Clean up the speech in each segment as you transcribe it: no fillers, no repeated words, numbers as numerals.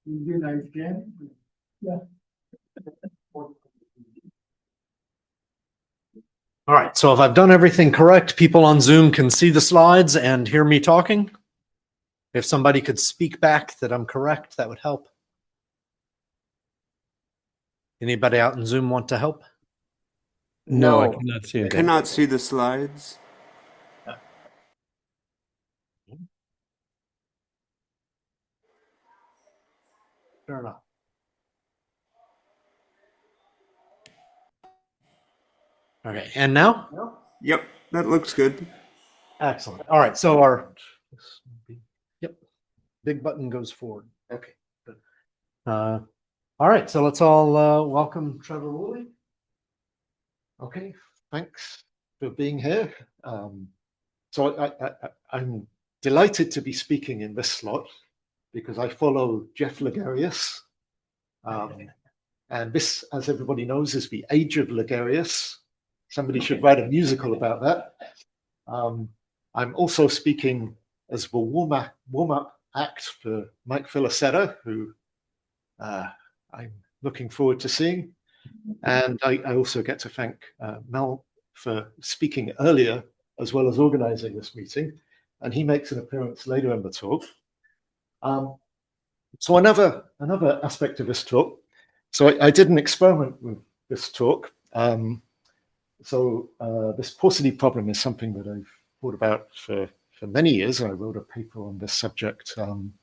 You do nice again? Yeah. All right, so if I've done everything correct, people on Zoom can see the slides and hear me talking. If somebody could speak back that I'm correct, that would help. Anybody out in Zoom want to help? No, I cannot see I it. cannot see the slides. Fair enough. Okay, and now? Yep, that looks good. Excellent. All right, so our big button goes forward. Okay, good. All right, so let's all welcome Trevor Wooley. Okay, thanks for being here. So I'm delighted to be speaking in this slot because I follow Jeff Ligarius. And this, as everybody knows, is the age of Ligarius. Somebody should write a musical about that. I'm also speaking as the warm-up act for Mike Filacetta, who I'm looking forward to seeing. And I also get to thank Mel for speaking earlier, as well as organizing this meeting. And he makes an appearance later in the talk. So another aspect of this talk. So I did an experiment with this talk. This paucity problem is something that I've thought about for many years. I wrote a paper on this subject. And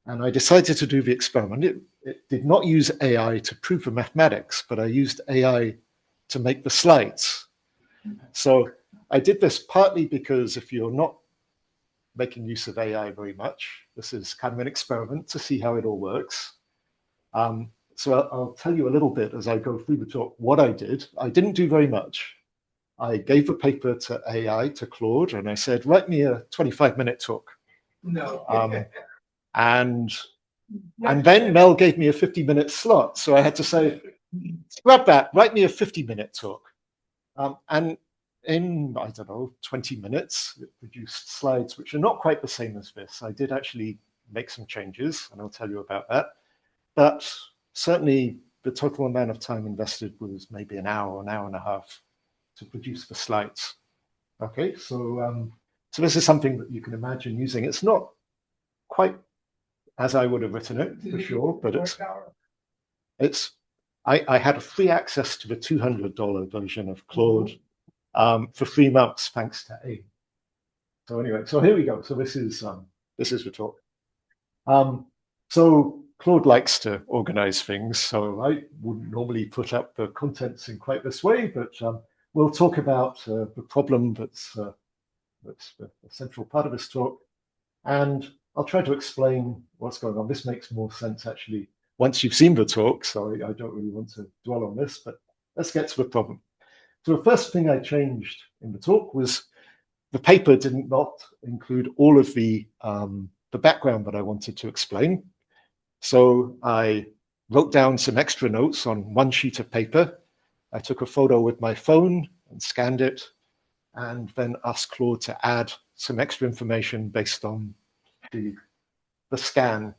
I decided to do the experiment. It did not use AI to prove the mathematics, but I used AI to make the slides. So I did this partly because if you're not making use of AI very much, this is kind of an experiment to see how it all works. So I'll tell you a little bit as I go through the talk what I did. I didn't do very much. I gave a paper to AI, to Claude, and I said, write me a 25-minute talk. No. And then Mel gave me a 50-minute slot. So I had to say, grab that, write me a 50-minute talk. And in, I don't know, 20 minutes, it produced slides which are not quite the same as this. I did actually make some changes, and I'll tell you about that. But certainly the total amount of time invested was maybe an hour and a half to produce the slides. Okay, so this is something that you can imagine using. It's not quite as I would have written it, for sure, but I had a free access to the $200 version of Claude for 3 months, thanks to AIM. So anyway, so here we go. So this is the talk. So Claude likes to organize things, so I wouldn't normally put up the contents in quite this way, but we'll talk about the problem that's the central part of this talk, and I'll try to explain what's going on. This makes more sense actually once you've seen the talk, so I don't really want to dwell on this, but let's get to the problem. So the first thing I changed in the talk was the paper did not include all of the background that I wanted to explain. So I wrote down some extra notes on one sheet of paper. I took a photo with my phone and scanned it, and then asked Claude to add some extra information based on the scan.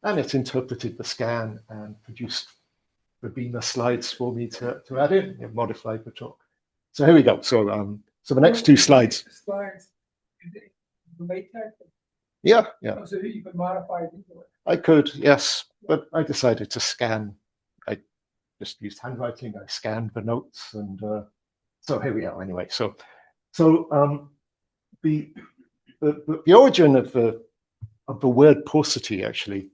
And it interpreted the scan and produced the Beamer slides for me to add in. It modified the talk. So here we go. So the next 2 slides. Yeah. So you could modify it. I could, yes, but I decided to scan. I just used handwriting. I scanned the notes, and so here we are. Anyway, so the origin of the word paucity actually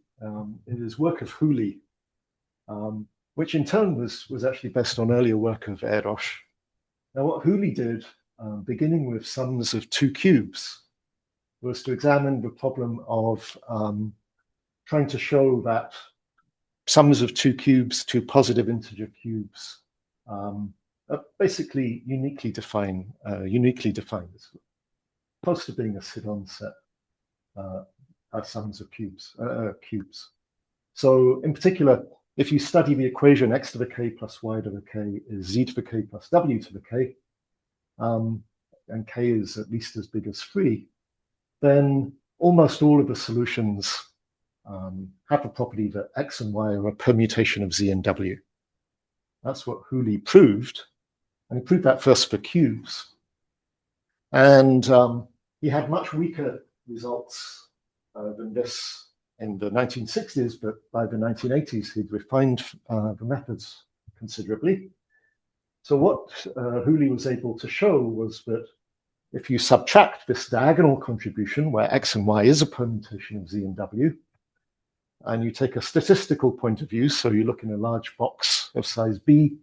is work of Wooley, which in turn was actually based on earlier work of Eros. Now, what Wooley did, beginning with sums of 2 cubes, was to examine the problem of trying to show that sums of 2 cubes, 2 positive integer cubes, are basically uniquely defined. Close to being a Sidon set are sums of cubes. So in particular, if you study the equation x to the k plus y to the k is z to the k plus w to the k, and k is at least as big as 3, then almost all of the solutions have a property that X and Y are a permutation of Z and W. That's what Wooley proved. And he proved that first for cubes. And he had much weaker results than this in the 1960s, but by the 1980s, he'd refined the methods considerably. So what Wooley was able to show was that if you subtract this diagonal contribution, where X and Y is a permutation of Z and W, and you take a statistical point of view, so you look in a large box of size B,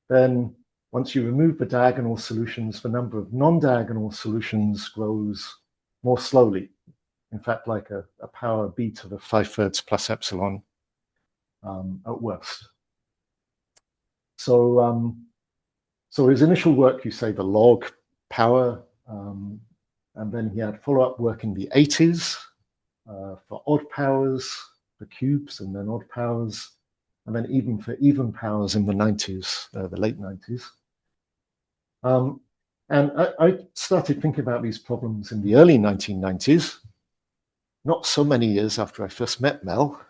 then once you remove the diagonal solutions, the number of non-diagonal solutions grows more slowly. In fact, like a power B to the 5/3 plus epsilon at worst. So, so his initial work, you say the log power, and then he had follow-up work in the 80s for odd powers, for cubes, and then odd powers, and then even for even powers in the 90s, the late 90s. And I started thinking about these problems in the early 1990s, not so many years after I first met Mel.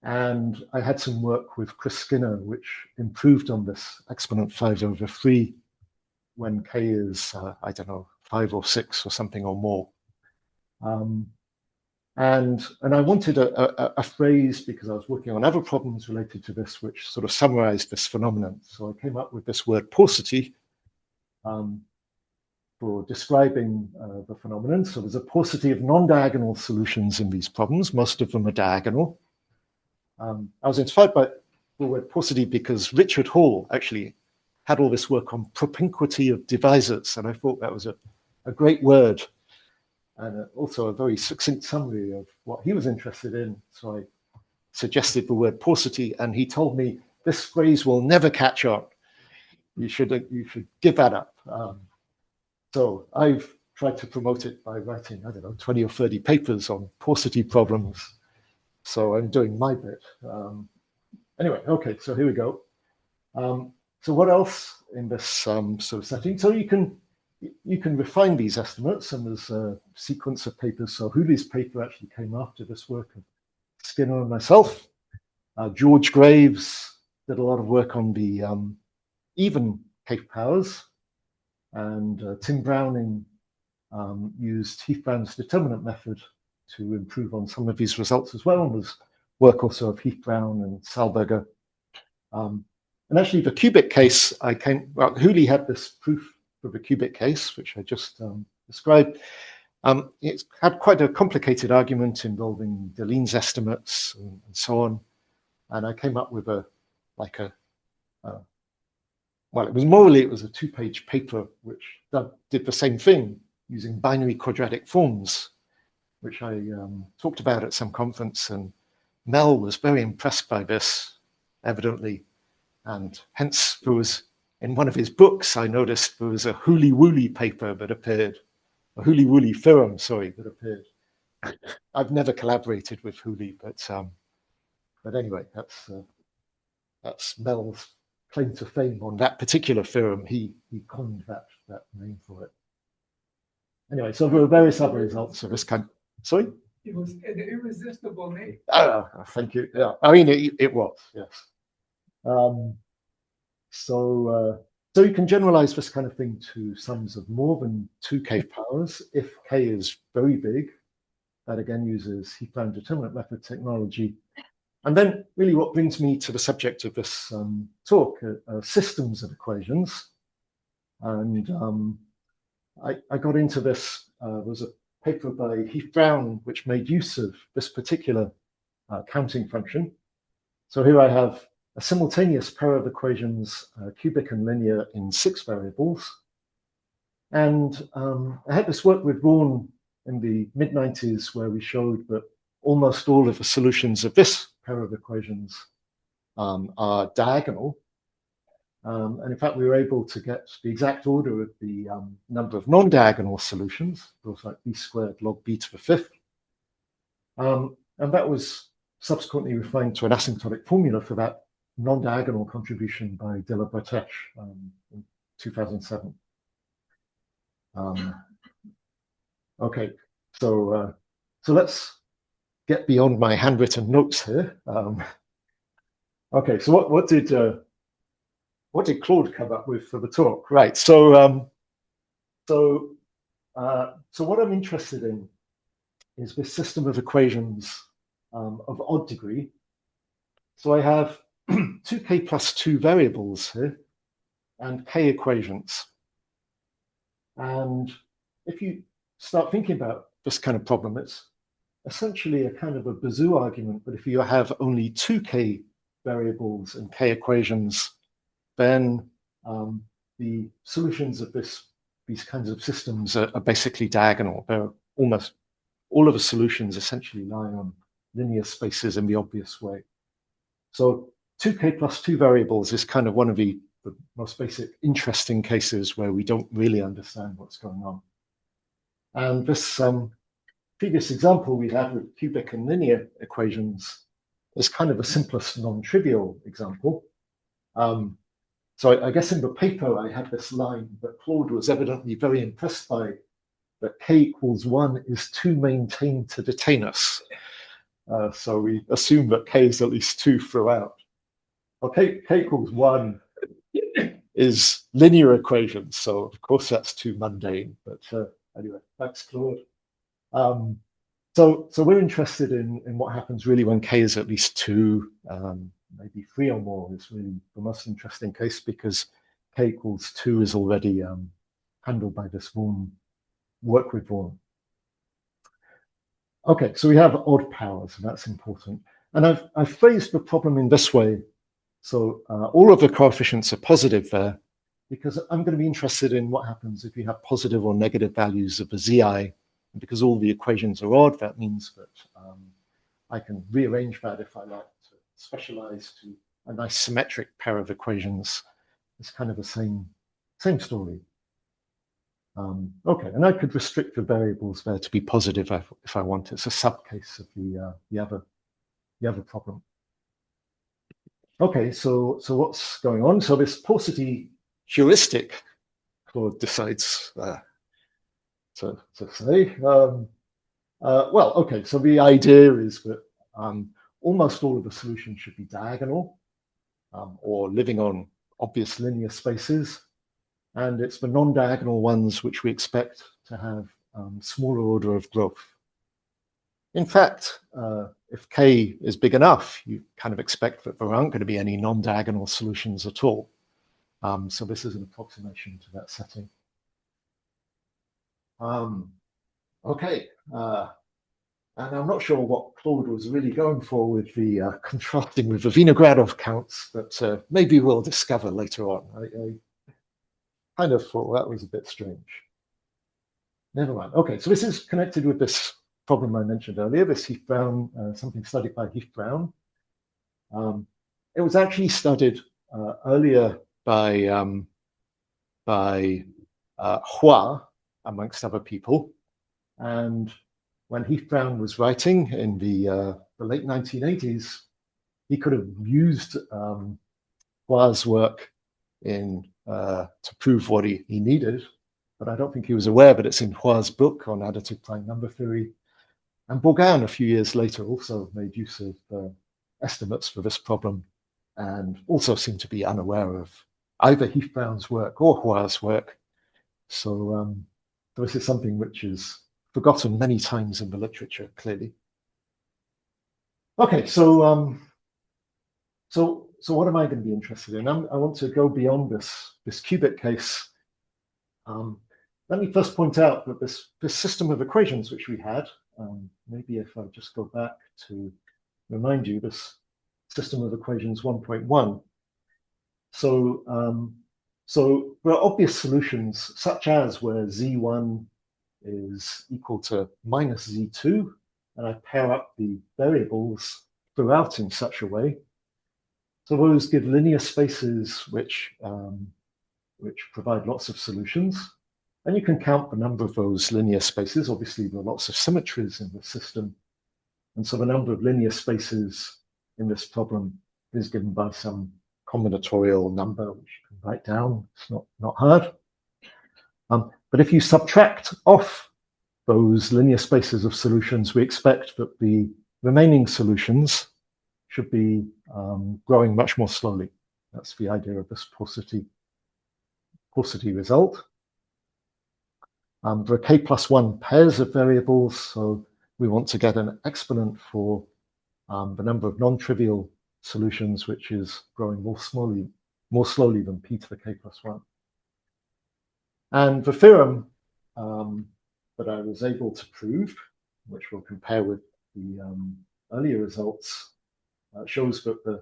And I had some work with Chris Skinner, which improved on this exponent 5/3 when k is, I don't know, 5 or 6 or something or more. And I wanted a phrase, because I was working on other problems related to this, which sort of summarized this phenomenon. So I came up with this word paucity for describing the phenomenon. So there's a paucity of non-diagonal solutions in these problems. Most of them are diagonal. I was inspired by the word paucity because Richard Hall actually had all this work on propinquity of divisors, and I thought that was a great word, and also a very succinct summary of what he was interested in. So I suggested the word paucity, and he told me this phrase will never catch on. You should give that up. So I've tried to promote it by writing, I don't know, 20 or 30 papers on paucity problems. So I'm doing my bit. Anyway, okay, so here we go. So what else in this sort of setting? So you can refine these estimates, and there's a sequence of papers. So Wooley's paper actually came after this work of Skinner and myself. George Graves did a lot of work on the even cave powers, and Tim Browning used Heath-Brown's determinant method to improve on some of these results as well. And there's work also of Heath-Brown and Salberger. And actually, the cubic case, Wooley had this proof for the cubic case, which I just described. It had quite a complicated argument involving Deline's estimates and so on. And I came up with well, it was a 2-page paper which did the same thing using binary quadratic forms, which I talked about at some conference, and Mel was very impressed by this, evidently, and hence there was, in one of his books, I noticed there was a Wooley paper that appeared, a Wooley theorem, sorry, that appeared. I've never collaborated with Wooley, but anyway, that's Mel's claim to fame on that particular theorem. He coined that name for it. Anyway, so there were various other results of this kind. Sorry? It was an irresistible name. Thank you. Yeah, I mean, it was, yes. So you can generalize this kind of thing to sums of more than 2 cave powers. If k is very big, that again uses Heath-Brown determinant method technology. And then really what brings me to the subject of this talk, systems of equations. And I got into this, there was a paper by Heath-Brown which made use of this particular counting function. So here I have a simultaneous pair of equations, cubic and linear, in 6 variables. And I had this work with Vaughan in the mid-90s where we showed that almost all of the solutions of this pair of equations are diagonal. And in fact, we were able to get the exact order of the number of non-diagonal solutions, both like b squared log b to the 5th. And that was subsequently refined to an asymptotic formula for that non-diagonal contribution by de la Bretèche in 2007. Okay, So let's get beyond my handwritten notes here. Okay, so what did Claude come up with for the talk? Right. So what I'm interested in is this system of equations of odd degree. So I have 2k plus 2 variables here and k equations. And if you start thinking about this kind of problem, it's essentially a kind of a Bazoo argument, but if you have only 2k variables and k equations, then the solutions of these kinds of systems are basically diagonal. They're almost all of the solutions essentially lie on linear spaces in the obvious way. So 2k plus 2 variables is kind of one of the most basic interesting cases where we don't really understand what's going on. And this previous example we had with cubic and linear equations is kind of the simplest non-trivial example. So I guess in the paper I had this line that Claude was evidently very impressed by, that k equals 1 is 2 maintained to detain us. So we assume that k is at least 2 throughout. Well, k equals 1 is linear equations, so of course that's too mundane. But anyway, thanks, Claude. So we're interested in what happens really when k is at least 2, maybe 3 or more is really the most interesting case, because k equals 2 is already handled by this work with Vaughan. Okay, so we have odd powers, and that's important. And I've phrased the problem in this way. So all of the coefficients are positive there, because I'm going to be interested in what happens if you have positive or negative values of the zi. And because all the equations are odd, that means that I can rearrange that if I like to specialize to a nice symmetric pair of equations. It's kind of the same story. Okay, and I could restrict the variables there to be positive if I want. It's a subcase of the other problem. Okay, so what's going on? So this paucity heuristic, Claude decides to say. Well, okay, so the idea is that almost all of the solutions should be diagonal or living on obvious linear spaces. And it's the non-diagonal ones which we expect to have smaller order of growth. In fact, if k is big enough, you kind of expect that there aren't going to be any non-diagonal solutions at all. So this is an approximation to that setting. Okay, and I'm not sure what Claude was really going for with the contrasting with the Vinogradov counts, but maybe we'll discover later on. I kind of thought that was a bit strange. Never mind. Okay, so this is connected with this problem I mentioned earlier, this Heath-Brown, something studied by Heath-Brown. It was actually studied earlier by Hua, amongst other people. And when Heath-Brown was writing in the late 1980s, he could have used Hua's work to prove what he needed, but I don't think he was aware that it's in Hua's book on additive prime number theory. And Bourgain, a few years later, also made use of estimates for this problem, and also seemed to be unaware of either Heath-Brown's work or Hua's work. So this is something which is forgotten many times in the literature, clearly. Okay, so what am I going to be interested in? I want to go beyond this cubic case. Let me first point out that this system of equations which we had, maybe if I just go back to remind you, this system of equations 1.1. So there are obvious solutions, such as where z1 is equal to minus z2, and I pair up the variables throughout in such a way. So those give linear spaces which provide lots of solutions. And you can count the number of those linear spaces. Obviously, there are lots of symmetries in the system. And so the number of linear spaces in this problem is given by some combinatorial number, which you can write down. It's not hard. But if you subtract off those linear spaces of solutions, we expect that the remaining solutions should be growing much more slowly. That's the idea of this paucity result. There are k+1 pairs of variables, so we want to get an exponent for the number of non-trivial solutions, which is growing more slowly than p to the k+1. And the theorem that I was able to prove, which we'll compare with the earlier results, shows that the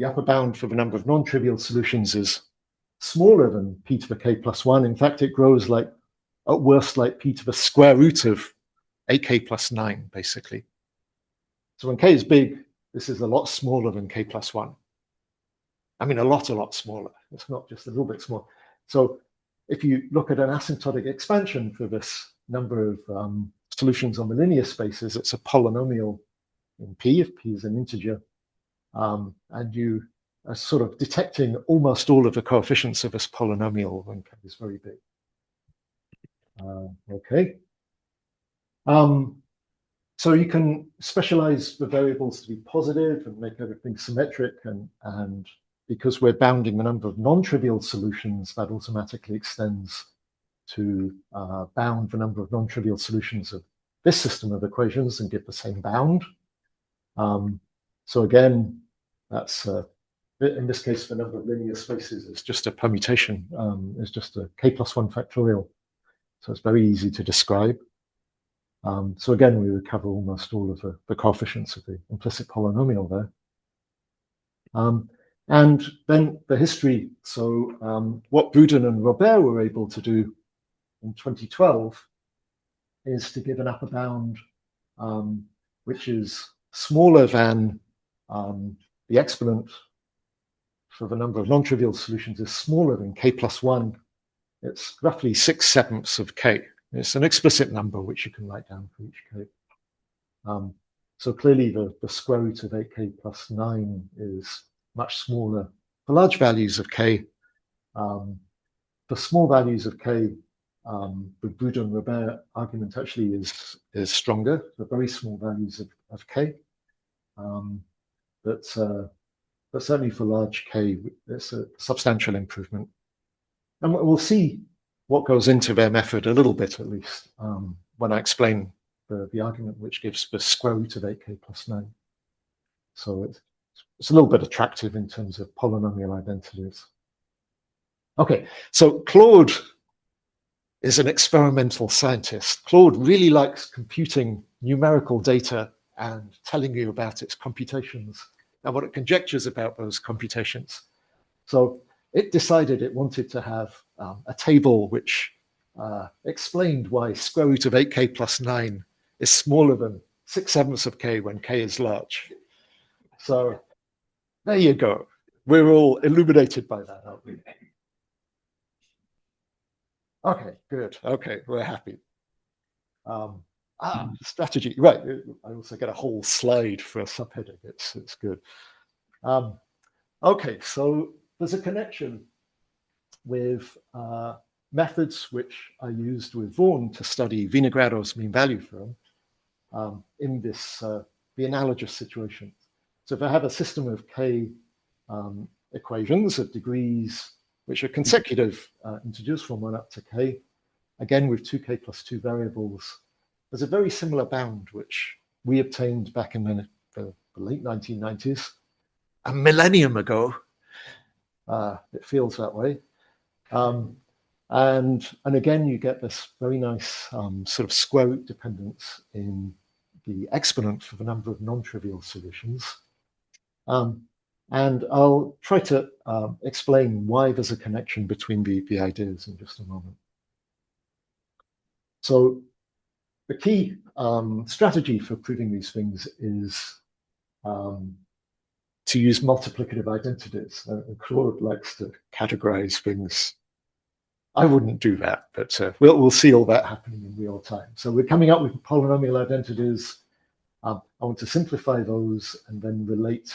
upper bound for the number of non-trivial solutions is smaller than p to the k+1. In fact, it grows like, at worst, like p to the square root of ak+9, basically. So when k is big, this is a lot smaller than k+1. I mean, a lot smaller. It's not just a little bit small. So if you look at an asymptotic expansion for this number of solutions on the linear spaces, it's a polynomial in p, if p is an integer. And you are sort of detecting almost all of the coefficients of this polynomial when k is very big. Okay. So you can specialize the variables to be positive and make everything symmetric, and because we're bounding the number of non-trivial solutions, that automatically extends to bound the number of non-trivial solutions of this system of equations and give the same bound. So again, that's in this case, the number of linear spaces is just a permutation. It's just a k+1 factorial. So it's very easy to describe. So again, we recover almost all of the coefficients of the implicit polynomial there. And then the history. So what Boudin and Robert were able to do in 2012 is to give an upper bound which is smaller than the exponent for the number of non-trivial solutions is smaller than k+1. It's roughly 6/7 of k. It's an explicit number which you can write down for each k. So clearly the square root of 8k+9 is much smaller for large values of k. For small values of k, the Boudin-Robert argument actually is stronger for very small values of k. But certainly for large k, it's a substantial improvement. And we'll see what goes into their method a little bit, at least, when I explain the argument which gives the square root of 8k+9. So it's a little bit attractive in terms of polynomial identities. Okay, so Claude is an experimental scientist. Claude really likes computing numerical data and telling you about its computations and what it conjectures about those computations. So it decided it wanted to have a table which explained why square root of 8k+9 is smaller than 6/7 of k when k is large. So there you go. We're all illuminated by that, aren't we? Okay, good. Okay, we're happy. Strategy, right. I also get a whole slide for a subheading. It's good. Okay, so there's a connection with methods which I used with Vaughan to study Vinogrado's mean value theorem in this the analogous situation. So if I have a system of k equations of degrees which are consecutive integers from 1 up to k, again with 2k+2 variables, there's a very similar bound which we obtained back in the late 1990s, a millennium ago. It feels that way. And again, you get this very nice sort of square root dependence in the exponent for the number of non-trivial solutions. And I'll try to explain why there's a connection between the ideas in just a moment. So the key strategy for proving these things is to use multiplicative identities. Claude likes to categorize things. I wouldn't do that, but we'll see all that happening in real time. So we're coming up with polynomial identities. I want to simplify those and then relate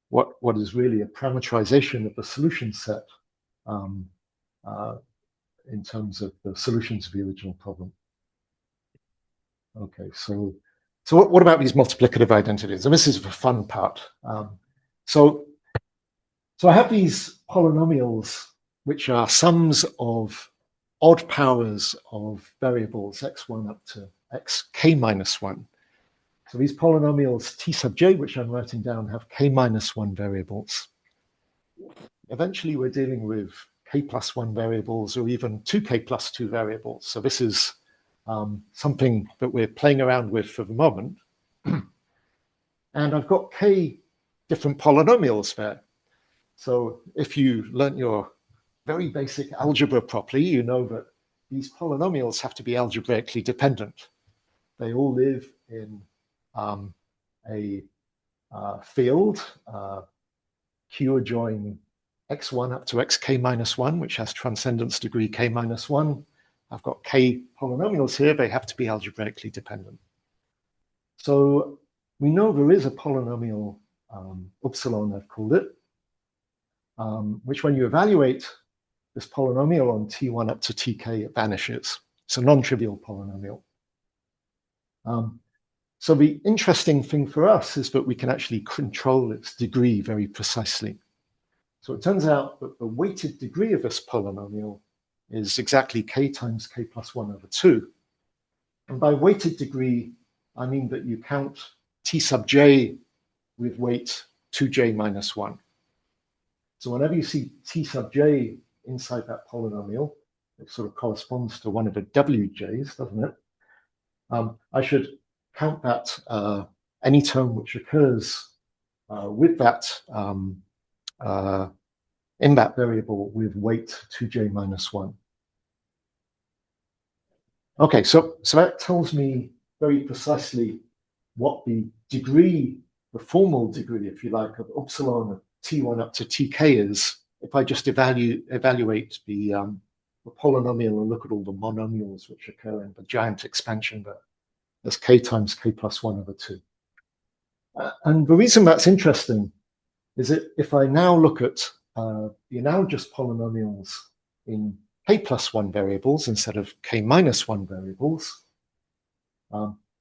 what is really a parameterization of the solution set in terms of the solution to the original problem. Okay, so what about these multiplicative identities? And this is the fun part. So I have these polynomials which are sums of odd powers of variables x1 up to xk minus 1. So these polynomials t sub j, which I'm writing down, have k minus 1 variables. Eventually, we're dealing with k plus 1 variables or even 2k plus 2 variables. So this is something that we're playing around with for the moment. And I've got k different polynomials there. So if you learnt your very basic algebra properly, you know that these polynomials have to be algebraically dependent. They all live in a field, Q adjoin x1 up to xk minus 1, which has transcendence degree k minus 1. I've got k polynomials here. They have to be algebraically dependent. So we know there is a polynomial, upsilon, I've called it, which when you evaluate this polynomial on t1 up to tk, it vanishes. It's a non-trivial polynomial. So the interesting thing for us is that we can actually control its degree very precisely. So it turns out that the weighted degree of this polynomial is exactly k times k plus 1 over 2. And by weighted degree, I mean that you count t sub j with weight 2j minus 1. So whenever you see t sub j inside that polynomial, it sort of corresponds to one of the wj's, doesn't it? I should count that any term which occurs with that in that variable with weight 2j minus 1. Okay, so that tells me very precisely what the degree, the formal degree, if you like, of upsilon of t1 up to tk is if I just evaluate the polynomial and look at all the monomials which occur in the giant expansion there. That's k times k plus 1 over 2. And the reason that's interesting is that if I now look at the analogous polynomials in k plus 1 variables instead of k minus 1 variables,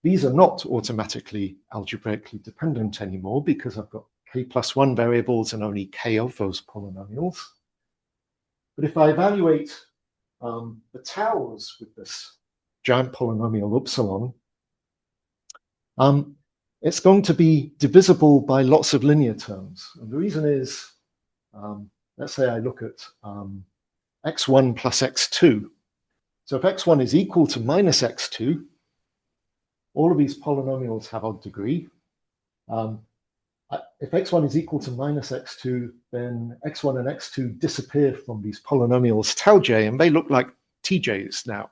these are not automatically algebraically dependent anymore because I've got k plus 1 variables and only k of those polynomials. But if I evaluate the tau's with this giant polynomial upsilon, it's going to be divisible by lots of linear terms. And the reason is, let's say I look at x1 plus x2. So if x1 is equal to minus x2, all of these polynomials have odd degree. If x1 is equal to minus x2, then x1 and x2 disappear from these polynomials tau j, and they look like tj's now.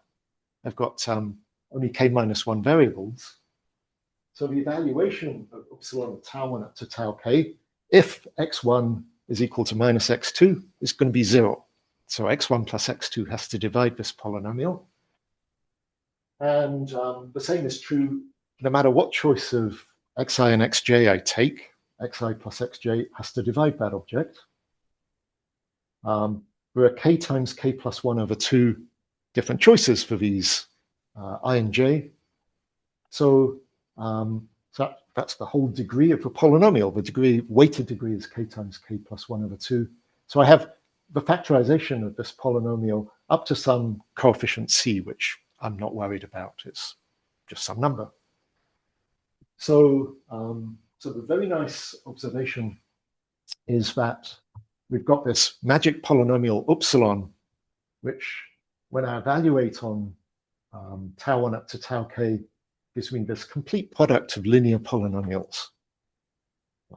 I've got only k minus 1 variables. So the evaluation of upsilon of tau 1 up to tau k, if x1 is equal to minus x2, is going to be 0. So x1 plus x2 has to divide this polynomial. And the same is true no matter what choice of xi and xj I take. Xi plus xj has to divide that object. There are k times k plus 1 over 2 different choices for these I and j. So that's the whole degree of a polynomial. The degree, weighted degree, is k times k plus 1 over 2. So I have the factorization of this polynomial up to some coefficient c, which I'm not worried about. It's just some number. So, so the very nice observation is that we've got this magic polynomial upsilon, which when I evaluate on tau 1 up to tau k, gives me this complete product of linear polynomials.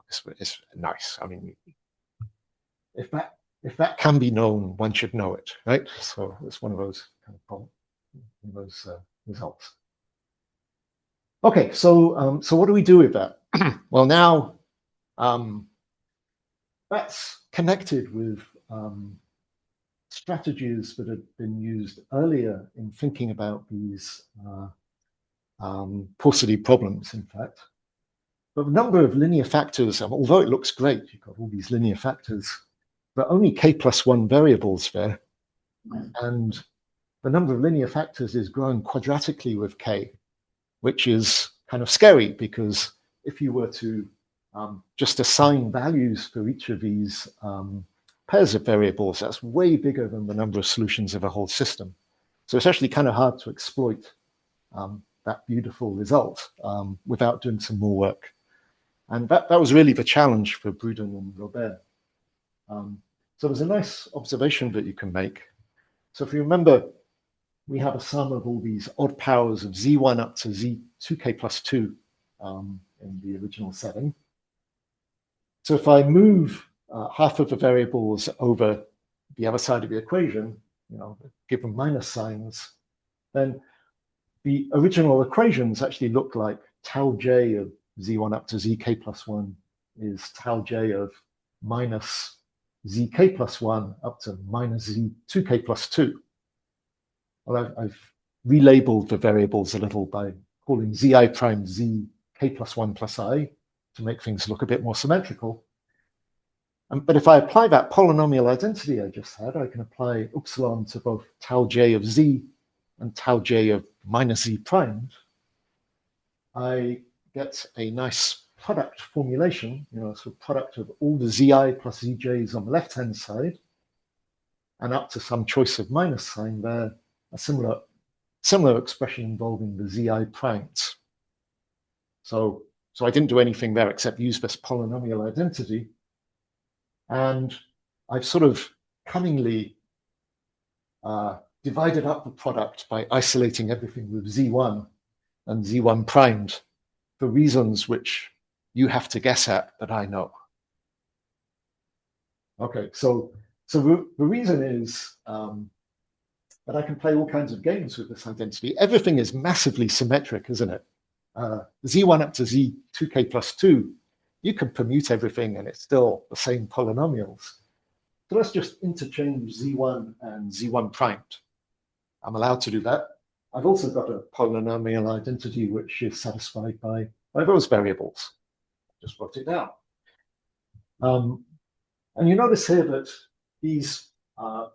It's nice. I mean, if that can be known, one should know it, right? So it's one of those kind of results. Okay, so what do we do with that? Well, now that's connected with strategies that have been used earlier in thinking about these paucity problems, in fact. But the number of linear factors, although it looks great, you've got all these linear factors, but only k plus 1 variables there. And the number of linear factors is growing quadratically with k, which is kind of scary because if you were to just assign values for each of these pairs of variables, that's way bigger than the number of solutions of a whole system. So it's actually kind of hard to exploit that beautiful result without doing some more work. And that was really the challenge for Boudin and Robert. So there's a nice observation that you can make. So if you remember, we have a sum of all these odd powers of z1 up to z2k plus 2 in the original setting. So if I move half of the variables over the other side of the equation, give them minus signs, then the original equations actually look like tau j of z1 up to zk plus 1 is tau j of minus zk plus 1 up to minus z2k plus 2. Well, I've relabeled the variables a little by calling zi prime zk plus 1 plus I to make things look a bit more symmetrical. But if I apply that polynomial identity I just had, I can apply upsilon to both tau j of z and tau j of minus z primed. I get a nice product formulation, so product of all the zi plus zij's on the left-hand side, and up to some choice of minus sign there, a similar expression involving the zi primes. So I didn't do anything there except use this polynomial identity. And I've sort of cunningly divided up the product by isolating everything with z1 and z1 primed for reasons which you have to guess at, but I know. Okay, so the reason is that I can play all kinds of games with this identity. Everything is massively symmetric, isn't it? z1 up to z2k plus 2, you can permute everything and it's still the same polynomials. So let's just interchange z1 and z1 primed. I'm allowed to do that. I've also got a polynomial identity which is satisfied by those variables. Just wrote it down. And you notice here that these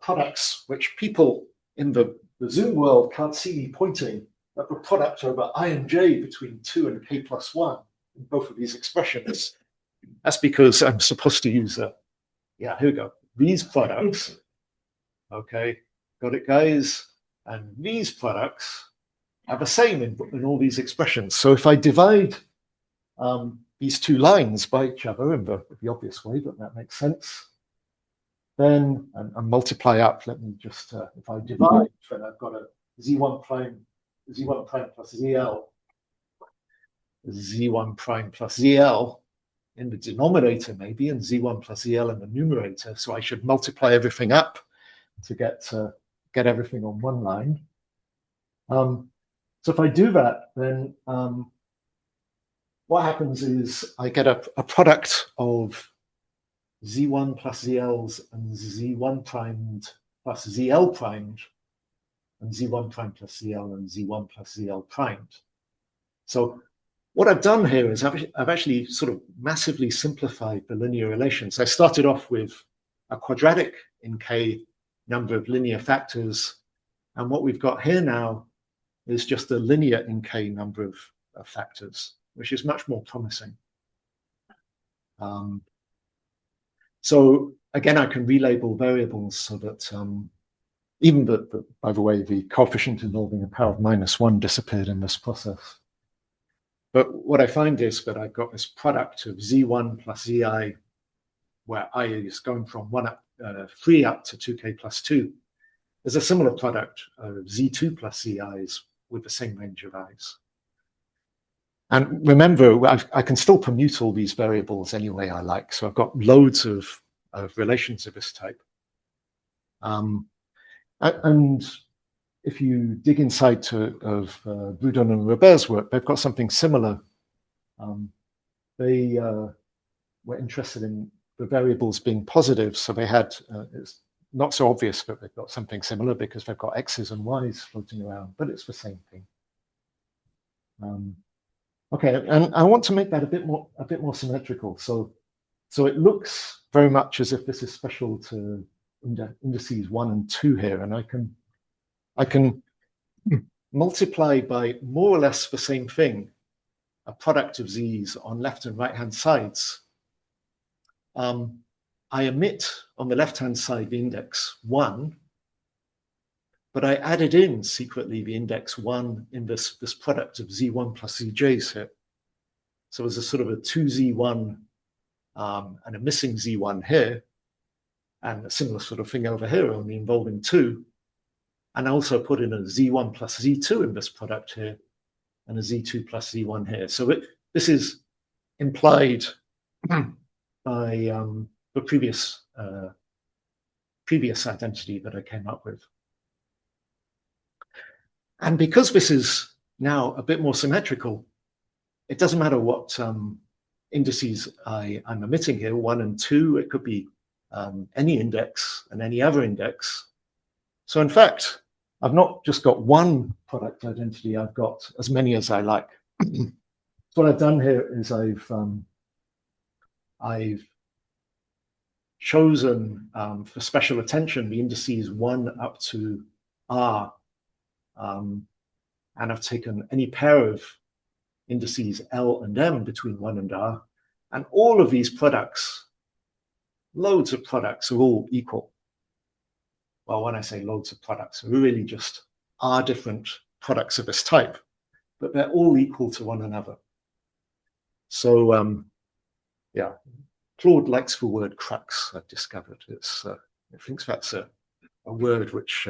products, which people in the Zoom world can't see me pointing at the product over I and j between 2 and k plus 1 in both of these expressions. That's because I'm supposed to use here we go. These products, okay, got it, guys? And these products are the same in all these expressions. So if I divide these two lines by each other in the obvious way, but that makes sense, then, and multiply up, let me just, if I divide, then I've got a z1 prime plus zl, z1 prime plus zl in the denominator maybe, and z1 plus zl in the numerator. So I should multiply everything up to get everything on one line. So if I do that, then what happens is I get a product of z1 plus zl's and z1 primed plus zl primed, and z1 prime plus zl and z1 plus zl primed. So what I've done here is I've actually sort of massively simplified the linear relations. I started off with a quadratic in k number of linear factors, and what we've got here now is just a linear in k number of factors, which is much more promising. So again, I can relabel variables so that even by the way, the coefficient involving a power of -1 disappeared in this process. But what I find is that I've got this product of z1 plus zi, where I is going from 3 up to 2k plus 2. There's a similar product of z2 plus zi's with the same range of i's. And remember, I can still permute all these variables any way I like. So I've got loads of relations of this type. And if you dig inside of Boudin and Robert's work, they've got something similar. They were interested in the variables being positive. So they had, it's not so obvious that they've got something similar because they've got x's and y's floating around, but it's the same thing. Okay, and I want to make that a bit more symmetrical. So it looks very much as if this is special to indices 1 and 2 here, and I can I can multiply by more or less the same thing, a product of z's on left and right hand sides. I omit on the left hand side the index 1, but I added in secretly the index 1 in this product of z1 plus zj's here. So there's a sort of a 2z1 and a missing z1 here, and a similar sort of thing over here, only involving 2. And I also put in a z1 plus z2 in this product here, and a z2 plus z1 here. So this is implied by the previous identity that I came up with. And because this is now a bit more symmetrical, it doesn't matter what indices I'm omitting here, 1 and 2. It could be any index and any other index. So in fact, I've not just got one product identity, I've got as many as I like. So what I've done here is I've chosen for special attention the indices 1 up to R, and I've taken any pair of indices L and M between 1 and R, and all of these products, loads of products, are all equal. Well, when I say loads of products, we really just are different products of this type, but they're all equal to one another. So, yeah, Claude likes the word crux, I've discovered. It thinks that's a word which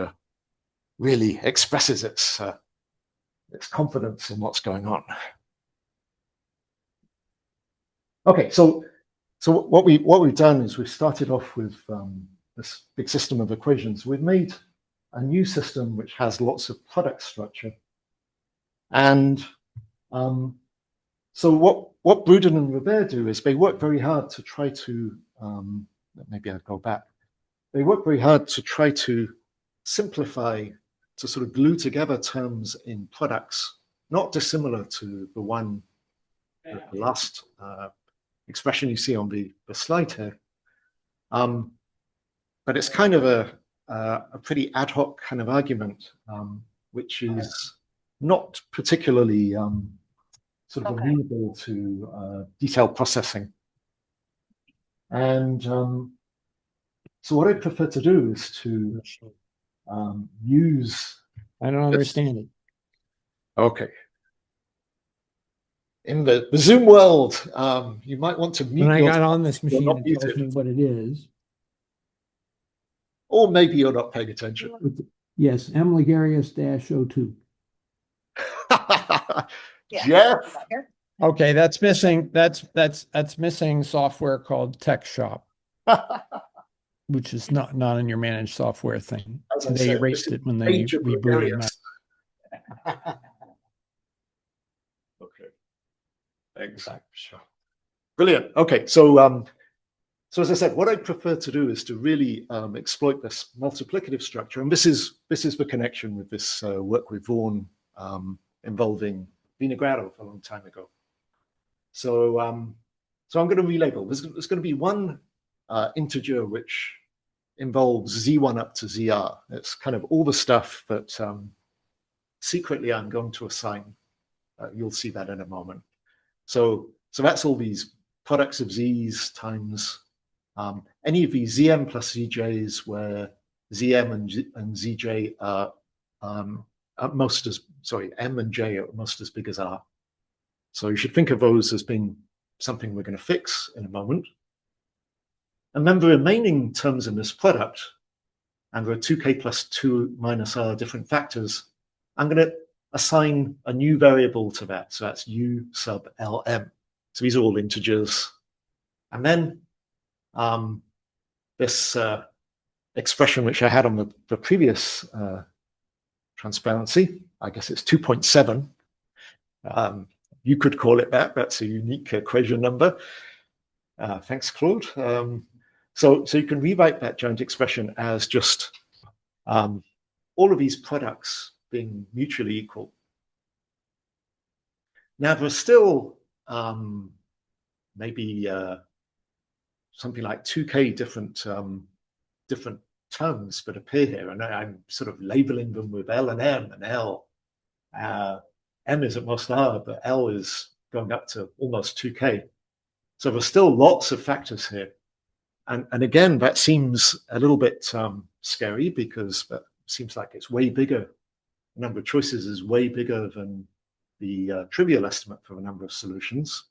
really expresses its confidence in what's going on. Okay, so what we've done is we've started off with this big system of equations. We've made a new system which has lots of product structure. And so what Bruden and Robert do is they work very hard to try to, maybe I'll go back. They work very hard to try to simplify, to sort of glue together terms in products, not dissimilar to the one, the last expression you see on the slide here. But it's kind of a pretty ad hoc kind of argument, which is not particularly sort of amenable to detailed processing. And so what I prefer to do is to use... I don't understand it. Okay. In the Zoom world, you might want to mute. When I got on this machine, not it tells me what it is. Or maybe you're not paying attention. Yes, M. Ligarius-02. Jeff. Okay, that's missing. That's missing software called Tech Shop, which is not in your managed software thing. They erased it when they rebooted Mac. Okay. Thanks. Sure. Brilliant. Okay, so as I said, what I prefer to do is to really exploit this multiplicative structure, and this is the connection with this work with Vaughan involving Vinogrado a long time ago. So I'm going to relabel. There's going to be one integer which involves z1 up to zr. It's kind of all the stuff that secretly I'm going to assign. You'll see that in a moment. So that's all these products of z's times any of these zm plus zj's where zm and zj are at most as, sorry, m and j are most as big as r. So you should think of those as being something we're going to fix in a moment. And then the remaining terms in this product, and there are 2k plus 2 minus r different factors, I'm going to assign a new variable to that. So that's u sub lm. So these are all integers. And then this expression which I had on the previous transparency, I guess it's 2.7. You could call it that. That's a unique equation number. Thanks, Claude. So you can rewrite that giant expression as just all of these products being mutually equal. Now, there's still maybe something like 2k different terms that appear here, and I'm sort of labeling them with L and M and L. M is at most R, but L is going up to almost 2K. So there's still lots of factors here. And again, that seems a little bit scary, because that seems like it's way bigger. The number of choices is way bigger than the trivial estimate for the number of solutions.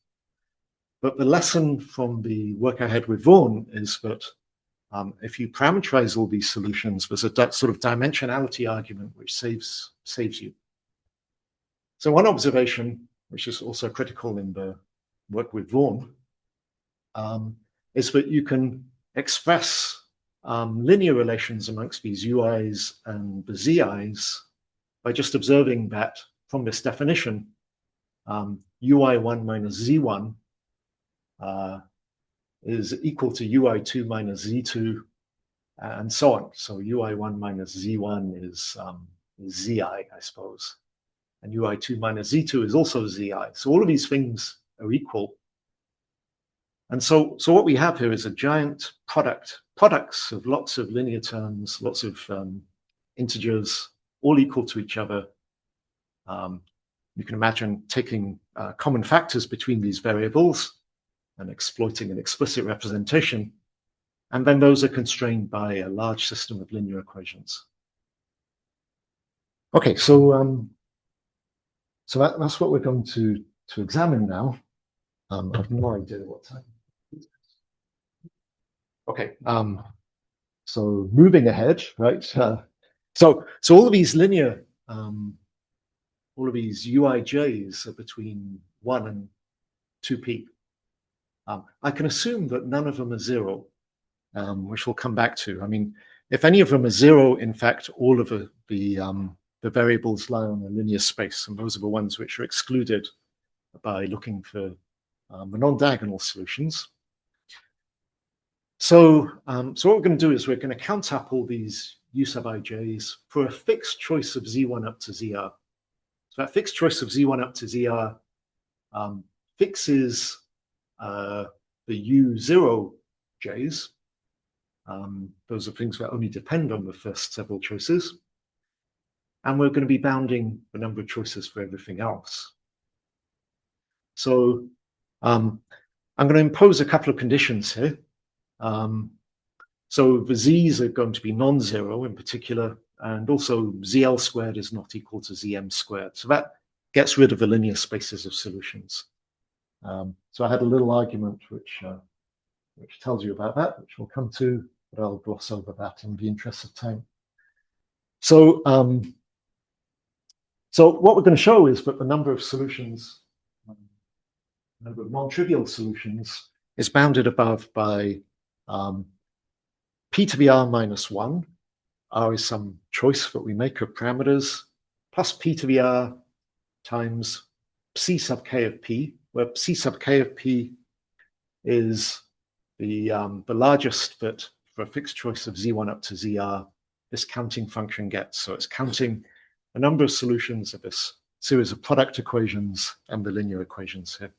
But the lesson from the work I had with Vaughan is that if you parameterize all these solutions, there's a sort of dimensionality argument which saves you. So one observation, which is also critical in the work with Vaughan, is that you can express linear relations amongst these UIs and the ZIs by just observing that from this definition, UI1 minus Z1 is equal to UI2 minus Z2, and so on. So UI1 minus Z1 is ZI, I suppose. And UI2 minus Z2 is also ZI. So all of these things are equal. And so what we have here is a giant products of lots of linear terms, lots of integers, all equal to each other. You can imagine taking common factors between these variables and exploiting an explicit representation. And then those are constrained by a large system of linear equations. Okay, so that's what we're going to examine now. I have no idea what time. Okay, so moving ahead, right? So all of these linear, all of these UIJs are between 1 and 2p. I can assume that none of them are 0, which we'll come back to. I mean, if any of them are 0, in fact, all of the variables lie on a linear space, and those are the ones which are excluded by looking for the non-diagonal solutions. So what we're going to do is we're going to count up all these U sub ij's for a fixed choice of Z1 up to ZR. So that fixed choice of Z1 up to ZR fixes the U0 j's. Those are things that only depend on the first several choices. And we're going to be bounding the number of choices for everything else. So I'm going to impose a couple of conditions here. So the z's are going to be non-zero in particular, and also ZL squared is not equal to ZM squared. So that gets rid of the linear spaces of solutions. So I had a little argument which tells you about that, which we'll come to, but I'll gloss over that in the interest of time. So what we're going to show is that the number of solutions, number of non-trivial solutions, is bounded above by p to the r minus 1. R is some choice that we make of parameters, plus p to the r times c sub k of p, where c sub k of p is the largest that for a fixed choice of z1 up to zr this counting function gets. So it's counting a number of solutions of this series of product equations and the linear equations here.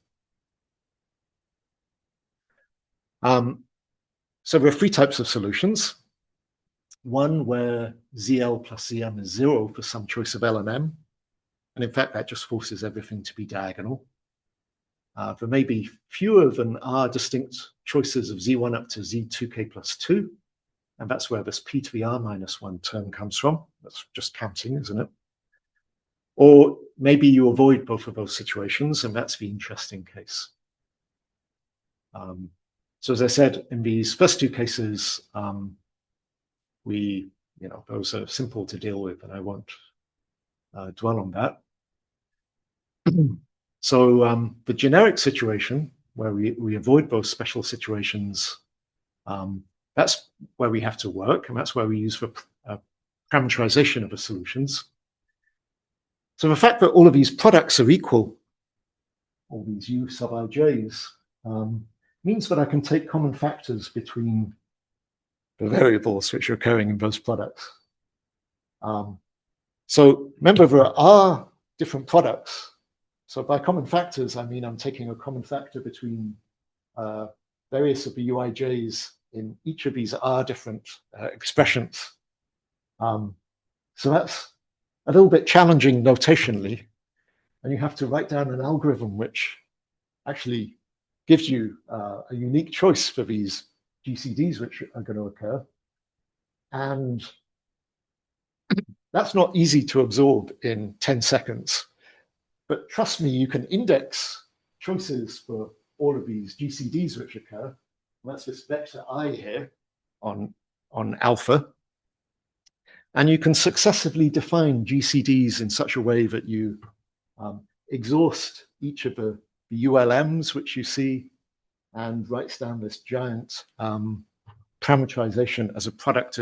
So there are 3 types of solutions. One where ZL plus ZM is 0 for some choice of L and M. And in fact, that just forces everything to be diagonal. There may be fewer than R distinct choices of Z1 up to Z2K plus 2. And that's where this P to the R minus 1 term comes from. That's just counting, isn't it? Or maybe you avoid both of those situations, and that's the interesting case. So as I said, in these first 2 cases, those are simple to deal with, and I won't dwell on that. So the generic situation, where we avoid those special situations, that's where we have to work, and that's where we use for parameterization of the solutions. So the fact that all of these products are equal, all these U sub ij's, means that I can take common factors between the variables which are occurring in those products. So remember, there are different products. So by common factors, I mean I'm taking a common factor between various of the UIJs in each of these R different expressions. So that's a little bit challenging notationally, and you have to write down an algorithm which actually gives you a unique choice for these GCDs which are going to occur. And that's not easy to absorb in 10 seconds. But trust me, you can index choices for all of these GCDs which occur. That's this vector I here on alpha. And you can successively define GCDs in such a way that you exhaust each of the ULMs which you see and writes down this giant parameterization as a product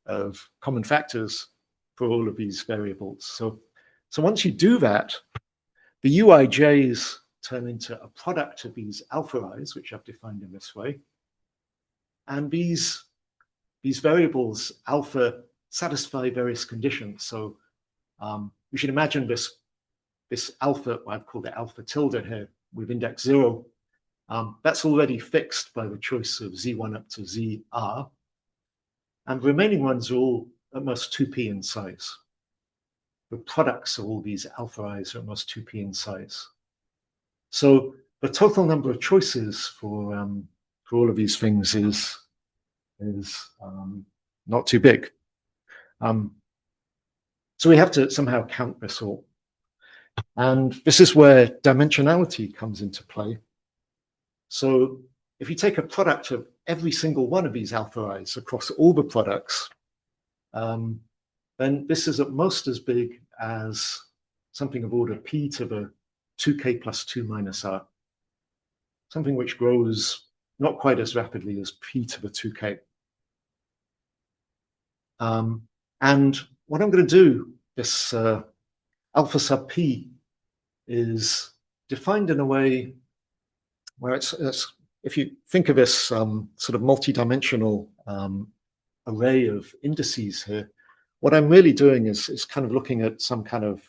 of common factors for all of these variables. So once you do that, the UIJs turn into a product of these alpha i's, which I've defined in this way. And these variables, alpha, satisfy various conditions. So we should imagine this alpha, I've called it alpha tilde here, with index 0. That's already fixed by the choice of Z1 up to ZR. And the remaining ones are all at most 2p in size. The products of all these alpha i's are at most 2p in size. So the total number of choices for all of these things is not too big. So we have to somehow count this all. And this is where dimensionality comes into play. So if you take a product of every single one of these alpha i's across all the products, then this is at most as big as something of order p to the 2k plus 2 minus r, something which grows not quite as rapidly as p to the 2k. And what I'm going to do, this alpha sub p is defined in a way where it's if you think of this sort of multi-dimensional array of indices here, what I'm really doing is kind of looking at some kind of,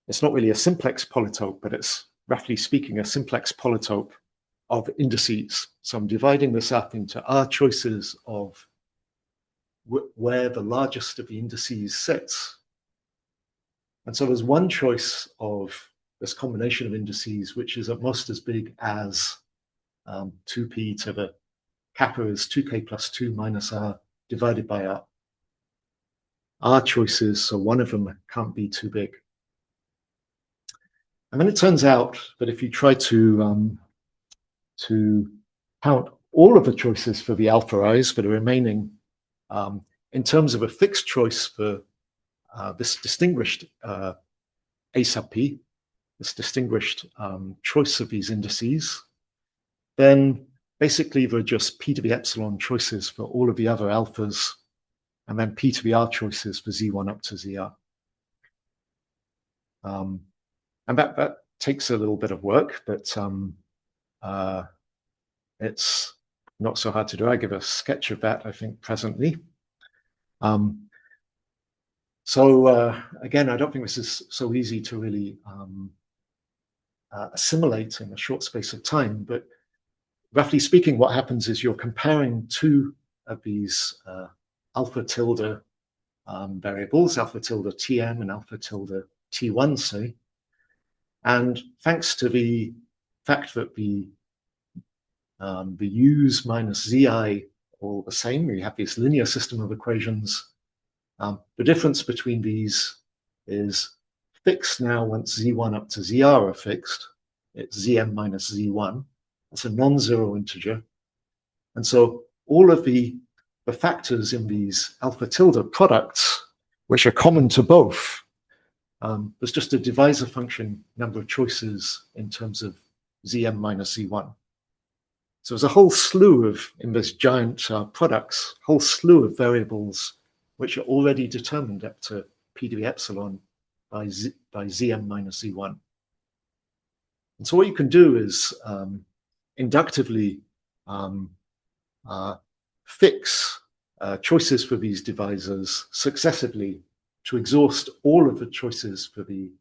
it's not really a simplex polytope, but it's roughly speaking a simplex polytope of indices. So I'm dividing this up into R choices of where the largest of the indices sits. And so there's one choice of this combination of indices, which is at most as big as 2p to the kappa is 2k plus 2 minus r divided by r choices, so one of them can't be too big. And then it turns out that if you try to count all of the choices for the alpha i's for the remaining, in terms of a fixed choice for this distinguished A sub p, this distinguished choice of these indices, then basically there are just p to the epsilon choices for all of the other alphas, and then p to the r choices for z1 up to zr. And that takes a little bit of work, but it's not so hard to do. I give a sketch of that, I think, presently. So again, I don't think this is so easy to really assimilate in a short space of time, but roughly speaking, what happens is you're comparing two of these alpha tilde variables, alpha tilde tm and alpha tilde t1, say. And thanks to the fact that the u's minus zi are all the same, we have this linear system of equations. The difference between these is fixed now once z1 up to zr are fixed. It's zm minus z1. It's a non-zero integer. And so all of the factors in these alpha tilde products, which are common to both, there's just a divisor function number of choices in terms of zm minus z1. So there's a whole slew of, in this giant products, whole slew of variables which are already determined up to p to the epsilon by zm minus z1. And so what you can do is inductively fix choices for these divisors successively to exhaust all of the choices for the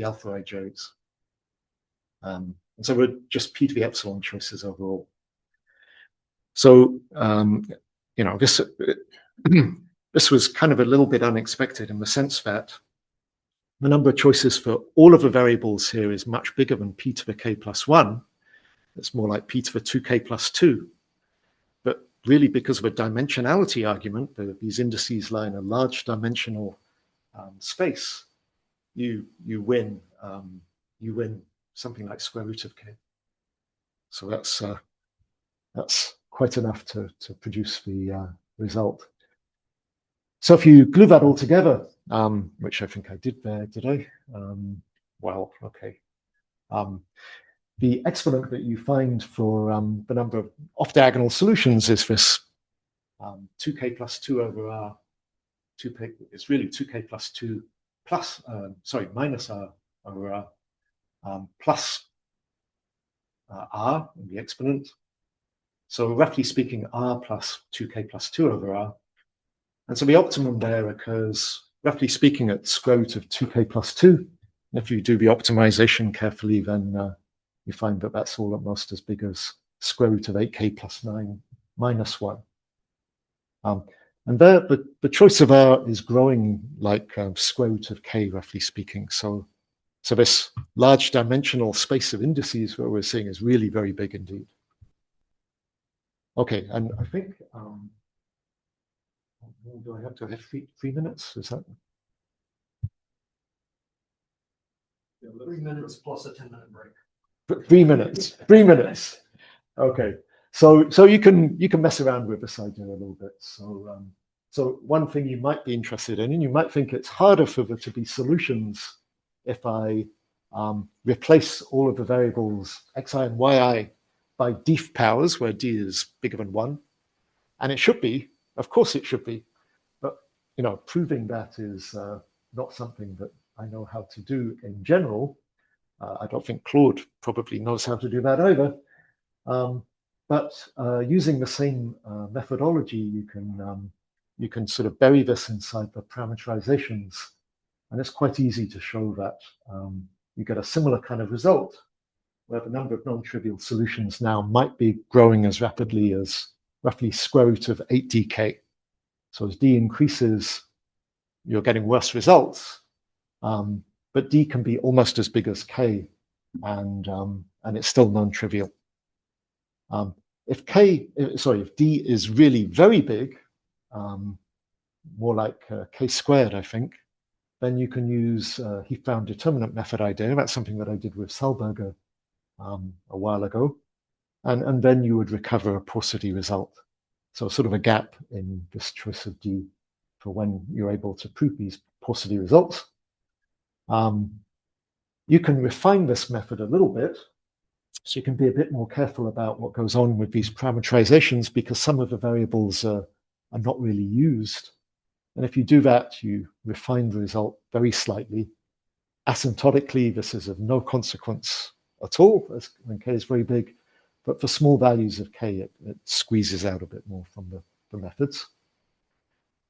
alpha ij's. And so we're just p to the epsilon choices overall. So, you know, this, this was kind of a little bit unexpected in the sense that the number of choices for all of the variables here is much bigger than p to the k plus 1. It's more like p to the 2k plus 2. But really, because of a dimensionality argument, these indices lie in a large dimensional space, you win something like square root of k. So that's quite enough to produce the result. So if you glue that all together, which I think I did there, did I? Well, okay. The exponent that you find for the number of off-diagonal solutions is this 2k plus 2 over r. 2k is really 2k plus 2 plus, minus r over r plus r in the exponent. So roughly speaking, r plus 2k plus 2 over r. And so the optimum there occurs, roughly speaking, at square root of 2k plus 2. And if you do the optimization carefully, then you find that that's all at most as big as square root of 8k plus 9 minus 1. And there, the choice of r is growing like square root of k, roughly speaking. So this large dimensional space of indices, what we're seeing, is really very big indeed. Okay, and I think, do I have to have 3 minutes? Is that? 3 minutes plus a 10-minute break. 3 minutes. 3 minutes. Okay. So you can mess around with this idea a little bit. So one thing you might be interested in, and you might think it's harder for there to be solutions if I replace all of the variables xi and yi by def powers, where d is bigger than 1. And it should be, of course it should be, but you know, proving that is not something that I know how to do in general. I don't think Claude probably knows how to do that either. But using the same methodology, you can sort of bury this inside the parameterizations, and it's quite easy to show that you get a similar kind of result, where the number of non-trivial solutions now might be growing as rapidly as roughly square root of 8dk. So as d increases, you're getting worse results, but d can be almost as big as k, and it's still non-trivial. If d is really very big, more like k squared, I think, then you can use Heath-bound determinant method idea. That's something that I did with Selberger a while ago, and then you would recover a paucity result. So sort of a gap in this choice of d for when you're able to prove these paucity results. You can refine this method a little bit, so you can be a bit more careful about what goes on with these parameterizations, because some of the variables are not really used. And if you do that, you refine the result very slightly. Asymptotically, this is of no consequence at all, as when k is very big. But for small values of k, it squeezes out a bit more from the methods.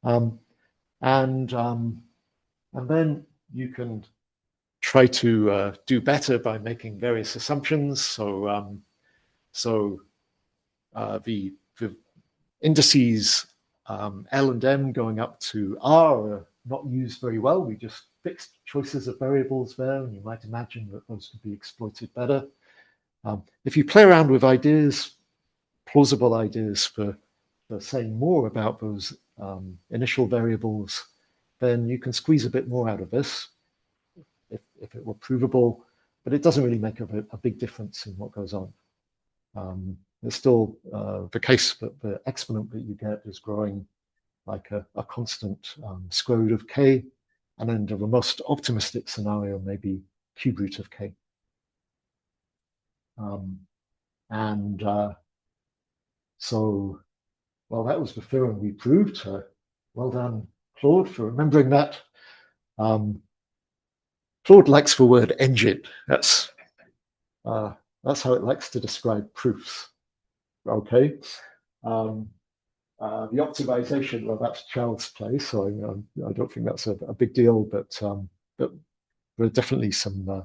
And then you can try to do better by making various assumptions. So the indices L and M going up to R are not used very well. We just fixed choices of variables there, and you might imagine that those could be exploited better. If you play around with ideas, plausible ideas for saying more about those initial variables, then you can squeeze a bit more out of this if it were provable, but it doesn't really make a big difference in what goes on. It's still the case that the exponent that you get is growing like a constant square root of k, and under the most optimistic scenario, maybe cube root of k. So, well, that was the theorem we proved. Well done, Claude, for remembering that. Claude likes the word engine. That's how it likes to describe proofs. Okay. The optimization, well, that's child's play, so I don't think that's a big deal, but there are definitely some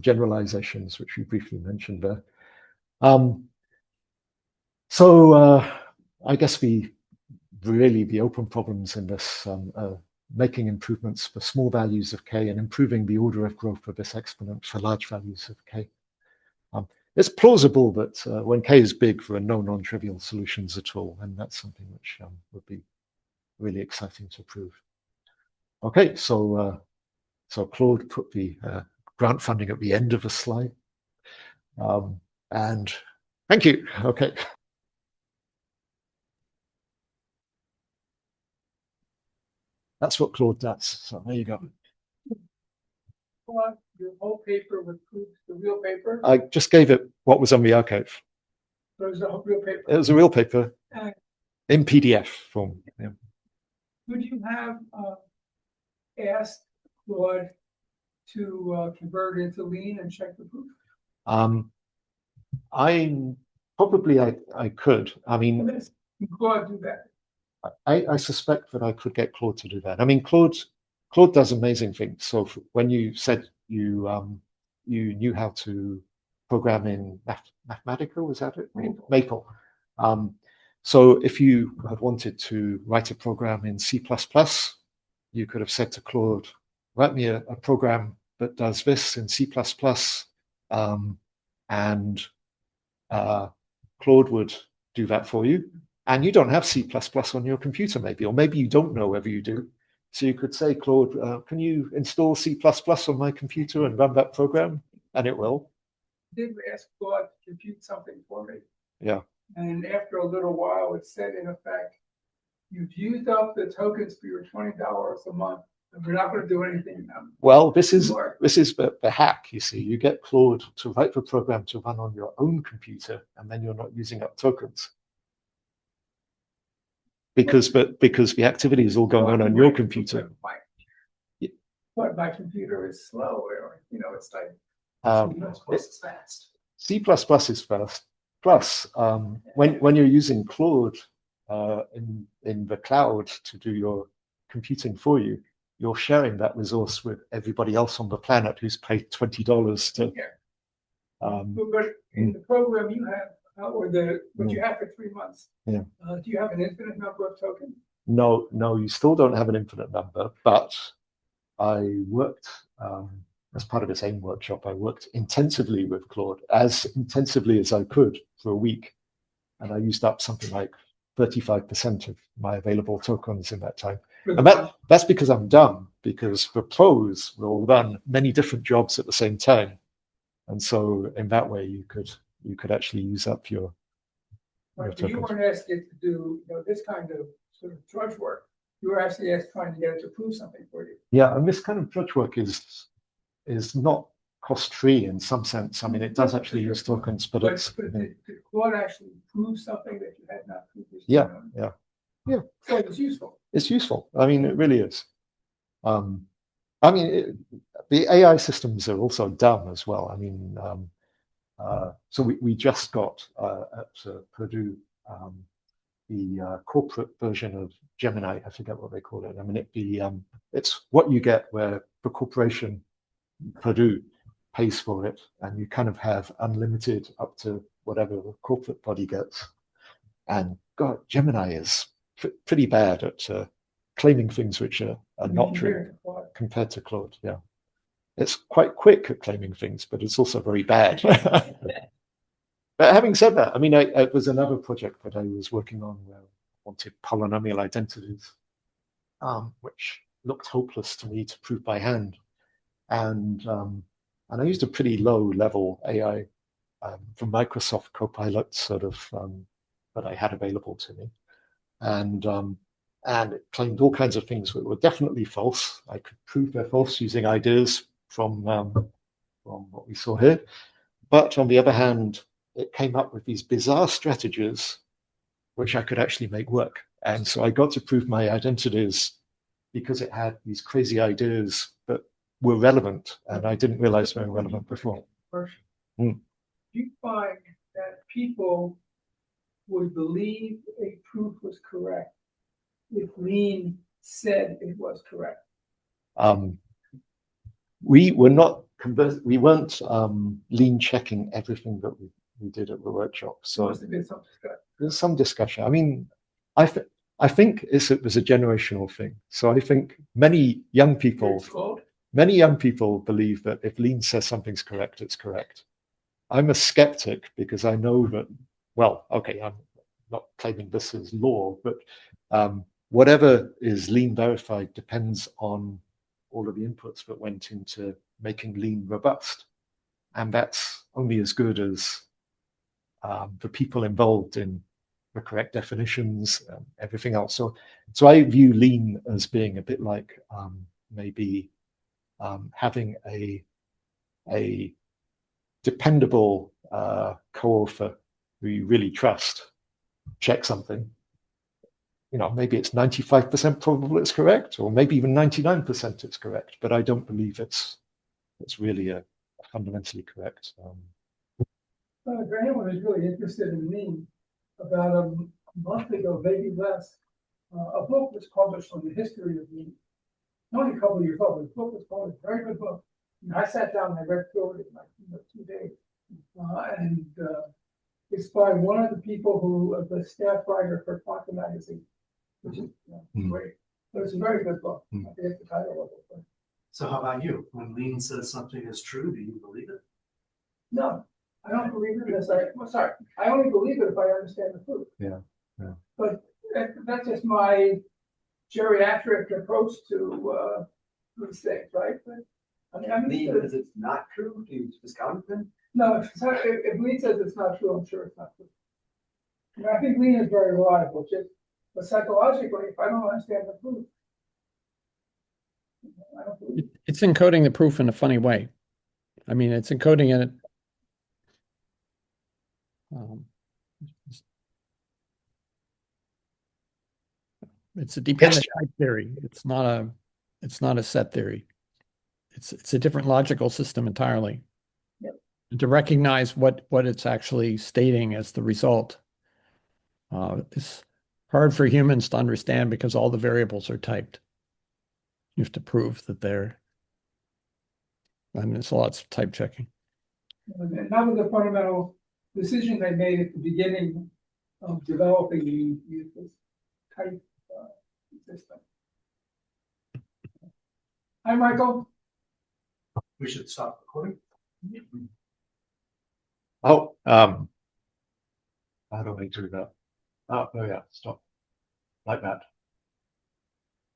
generalizations which we briefly mentioned there. So I guess the open problems in this making improvements for small values of k and improving the order of growth of this exponent for large values of k. It's plausible that when k is big, there are no non-trivial solutions at all, and that's something which would be really exciting to prove. Okay, so Claude put the grant funding at the end of the slide, and thank you. Okay. That's what Claude does. So there you go. Your whole paper with proofs, the real paper? I just gave it what was on the archive. So it was a real paper. It was a real paper in PDF form. Yeah. Would you have asked Claude to convert into lean and check the proof? I could. I mean, Can Claude do that? I suspect that I could get Claude to do that. I mean, Claude does amazing things. So when you said you knew how to program in Mathematica, was that it? Maple. So if you had wanted to write a program in C++, you could have said to Claude, write me a program that does this in C++, and Claude would do that for you. And you don't have C++ on your computer, maybe, or maybe you don't know whether you do. So you could say, Claude, can you install C++ on my computer and run that program? And it will. I did ask Claude to compute something for me. Yeah. And after a little while, it said, in effect, you've used up the tokens for your $20 a month, and we're not going to do anything now. Well, this is the hack, you see. You get Claude to write the program to run on your own computer, and then you're not using up tokens. Because the activity is all going on your computer. But my computer is slow, or it's like it's fast. C++ is fast. Plus, when you're using Claude in the cloud to do your computing for you, you're sharing that resource with everybody else on the planet who's paid $20 to. But in the program you have, or what you have for 3 months, yeah. Do you have an infinite number of tokens? No, you still don't have an infinite number. But I worked as part of this AIM workshop. I worked intensively with Claude, as intensively as I could for a week, and I used up something like 35% of my available tokens in that time. And that's because I'm dumb, because the pros will run many different jobs at the same time. And so in that way, you could actually use up your tokens. You weren't asked it to do this kind of sort of drudge work. You were actually asked trying to get it to prove something for you. Yeah, and this kind of drudge work is not cost-free in some sense. I mean, it does actually use tokens, but did Claude actually prove something that you had not previously? Yeah. So it's useful. It's useful. I mean, it really is. I mean, the AI systems are also dumb as well. I mean, so we just got at Purdue the corporate version of Gemini. I forget what they call it. I mean, it's what you get where the corporation Purdue pays for it, and you kind of have unlimited up to whatever the corporate body gets. And God, Gemini is pretty bad at claiming things which are not true compared to Claude. Yeah, it's quite quick at claiming things, but it's also very bad. But having said that, I mean, it was another project that I was working on where I wanted polynomial identities, which looked hopeless to me to prove by hand. And I used a pretty low-level AI from Microsoft Copilot, sort of, that I had available to me, and it claimed all kinds of things that were definitely false. I could prove they're false using ideas from what we saw here, but on the other hand, it came up with these bizarre strategies which I could actually make work. And so I got to prove my identities because it had these crazy ideas that were relevant, and I didn't realize they were relevant before. Do you find that people would believe a proof was correct if Lean said it was correct? We weren't Lean checking everything that we did at the workshop. So Must have been some discussion. there's some discussion. I mean, I think it was a generational thing. So I think many young people It's called. believe that if Lean says something's correct, it's correct. I'm a skeptic because I know that, well, okay, I'm not claiming this as law, but whatever is Lean verified depends on all of the inputs that went into making Lean robust. And that's only as good as the people involved in the correct definitions, everything else. So I view Lean as being a bit like maybe having a dependable co-author who you really trust check something. You know, maybe it's 95% probable it's correct, or maybe even 99% it's correct, but I don't believe it's really a fundamentally correct. Graham was really interested in me about a month ago, maybe less. A book was published on the history of me. Only a couple of years old, but the book was published, very good book. And I sat down and I read through it in like 2 days. It's by one of the people who, the staff writer for Quantum Magazine, which is great. But it's a very good book. I forget the title of it. So how about you? When Lean says something is true, do you believe it? No, I don't believe it unless I only believe it if I understand the proof. Yeah. But that's just my geriatric approach to these things, right? But, I mean, Because it's not true, do you discount it then? no, if Lee says it's not true, I'm sure it's not true. I mean, I think Lee is very reliable, but psychologically, if I don't understand the proof, I don't believe it. It's encoding the proof in a funny way. I mean, it's encoding it. It's a dependent type theory. It's not a set theory. It's a different logical system entirely. Yep. And to recognize what it's actually stating as the result is hard for humans to understand because all the variables are typed. You have to prove that they're. I mean, it's lots of type checking. And that was the fundamental decision they made at the beginning of developing this type system. Hi, Michael. We should stop recording. Oh, how do I do that? Oh yeah, stop. Like that.